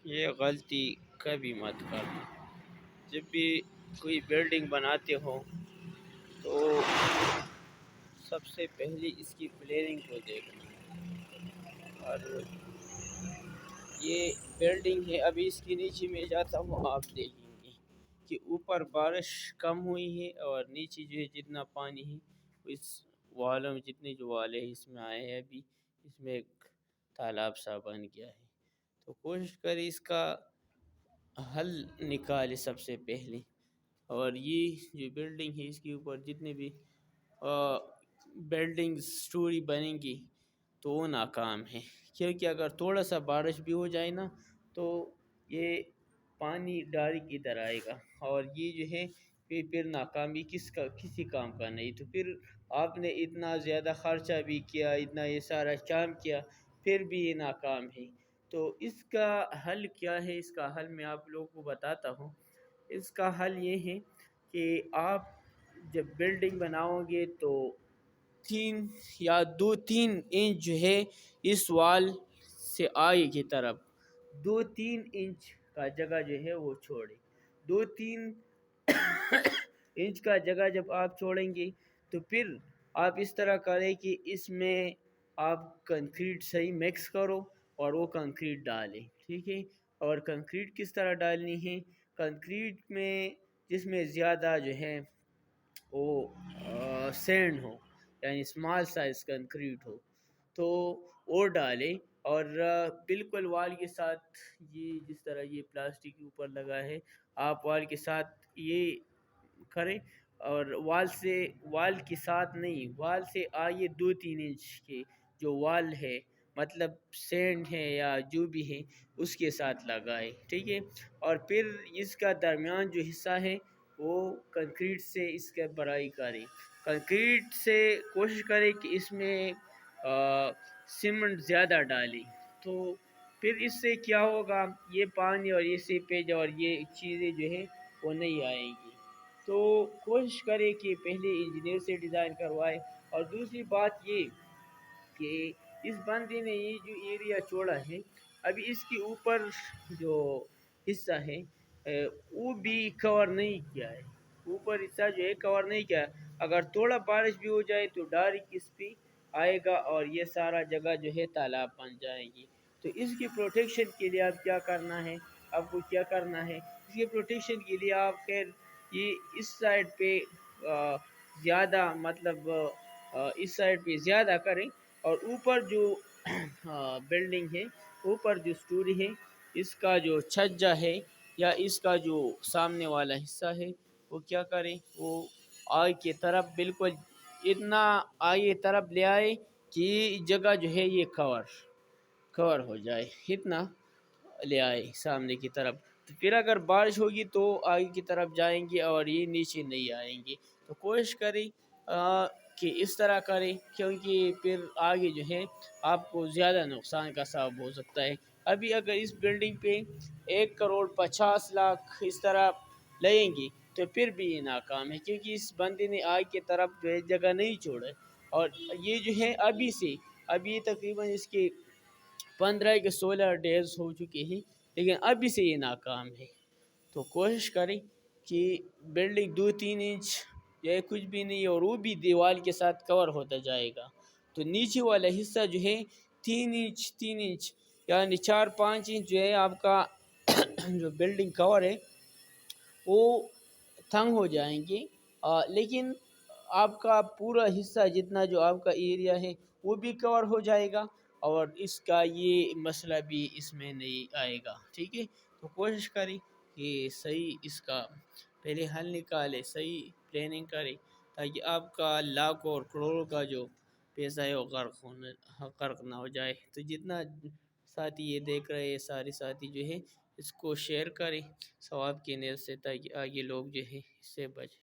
یہ غلطی کبھی مت کرنا۔ جب بھی کوئی بلڈنگ بناتے ہو تو سب سے پہلے اس کی پلاننگ کو دیکھنا ہے۔ اور یہ بلڈنگ ہے، ابھی اس کے نیچے میں جاتا ہوں، آپ دیکھیں گے کہ اوپر بارش کم ہوئی ہے اور نیچے جو ہے جتنا پانی ہے اس والوں میں، جتنے جو والے ہیں اس میں آئے ہیں، ابھی اس میں ایک تالاب سا بن گیا ہے۔ تو کوشش کریں اس کا حل نکالے سب سے پہلے۔ اور یہ جو بلڈنگ ہے اس کے اوپر جتنے بھی بلڈنگ سٹوری بنیں گی تو وہ ناکام ہے، کیونکہ اگر تھوڑا سا بارش بھی ہو جائے نا تو یہ پانی ڈائریکٹ ادھر آئے گا، اور یہ جو ہے پھر ناکامی کسی کام کا نہیں۔ تو پھر آپ نے اتنا زیادہ خرچہ بھی کیا، اتنا یہ سارا کام کیا، پھر بھی یہ ناکام ہے۔ تو اس کا حل کیا ہے؟ اس کا حل میں آپ لوگوں کو بتاتا ہوں۔ اس کا حل یہ ہے کہ آپ جب بلڈنگ بناؤ گے تو 2-3 انچ جو ہے اس وال سے آگے کی طرف 2-3 انچ کا جگہ جو ہے وہ چھوڑے۔ 2-3 انچ کا جگہ جب آپ چھوڑیں گے تو پھر آپ اس طرح کریں کہ اس میں آپ کنکریٹ صحیح مکس کرو اور وہ کنکریٹ ڈالیں، ٹھیک ہے؟ اور کنکریٹ کس طرح ڈالنی ہے؟ کنکریٹ میں جس میں زیادہ جو ہے وہ سینڈ ہو، یعنی اسمال سائز کنکریٹ ہو تو وہ ڈالیں، اور بالکل وال کے ساتھ یہ جس طرح یہ پلاسٹک کے اوپر لگا ہے آپ وال کے ساتھ یہ کریں، اور وال کے ساتھ نہیں، وال سے آگے 2-3 انچ کے جو وال ہے، مطلب سینڈ ہے یا جو بھی ہے اس کے ساتھ لگائے، ٹھیک ہے؟ اور پھر اس کا درمیان جو حصہ ہے وہ کنکریٹ سے اس کے بڑائی کریں۔ کنکریٹ سے کوشش کریں کہ اس میں سیمنٹ زیادہ ڈالیں، تو پھر اس سے کیا ہوگا، یہ پانی اور یہ سیپیج اور یہ چیزیں جو ہے وہ نہیں آئیں گی۔ تو کوشش کریں کہ پہلے انجینئر سے ڈیزائن کروائے۔ اور دوسری بات یہ کہ اس بندے نے یہ جو ایریا چھوڑا ہے، ابھی اس کے اوپر جو حصہ ہے وہ بھی کور نہیں کیا ہے، اوپر حصہ جو ہے کور نہیں کیا ہے۔ اگر تھوڑا بارش بھی ہو جائے تو ڈائریکٹ اس پہ آئے گا اور یہ سارا جگہ جو ہے تالاب بن جائے گی۔ تو اس کی پروٹیکشن کے لیے آپ کیا کرنا ہے، آپ کو کیا کرنا ہے اس کی پروٹیکشن کے لیے؟ آپ خیر یہ اس سائڈ پہ زیادہ مطلب اس سائڈ پہ زیادہ کریں، اور اوپر جو بلڈنگ ہے، اوپر جو سٹوری ہے، اس کا جو چھجا ہے یا اس کا جو سامنے والا حصہ ہے وہ کیا کریں، وہ آگ کی طرف بالکل اتنا آگے طرف لے آئے کہ جگہ جو ہے یہ کور ہو جائے، اتنا لے آئے سامنے کی طرف۔ تو پھر اگر بارش ہوگی تو آگے کی طرف جائیں گے اور یہ نیچے نہیں آئیں گے۔ تو کوشش کریں کہ اس طرح کریں، کیونکہ پھر آگے جو ہے آپ کو زیادہ نقصان کا سبب ہو سکتا ہے۔ ابھی اگر اس بلڈنگ پہ 1,50,00,000 اس طرح لگیں گی تو پھر بھی یہ ناکام ہے، کیونکہ اس بندے نے آگ کی طرف جو ہے جگہ نہیں چھوڑا، اور یہ جو ہے ابھی تقریباً اس کے 15 کے 16 ڈیز ہو چکے ہیں، لیکن ابھی سے یہ ناکام ہے۔ تو کوشش کریں کہ بلڈنگ 2-3 انچ یا کچھ بھی نہیں، اور وہ بھی دیوال کے ساتھ کور ہوتا جائے گا۔ تو نیچے والا حصہ جو ہے 3 انچ یعنی 4-5 انچ جو ہے آپ کا جو بلڈنگ کور ہے وہ تنگ ہو جائیں گے، لیکن آپ کا پورا حصہ جتنا جو آپ کا ایریا ہے وہ بھی کور ہو جائے گا، اور اس کا یہ مسئلہ بھی اس میں نہیں آئے گا، ٹھیک ہے؟ تو کوشش کریں کہ صحیح اس کا پہلے حل نکالے، صحیح پلاننگ کرے، تاکہ آپ کا لاکھوں اور کروڑوں کا جو پیسہ ہے وہ غرق نہ ہو جائے۔ تو جتنا ساتھی یہ دیکھ رہے ہیں، سارے ساتھی جو ہے اس کو شیئر کریں ثواب کی نیت سے، تاکہ آگے لوگ جو ہے اس سے بچیں۔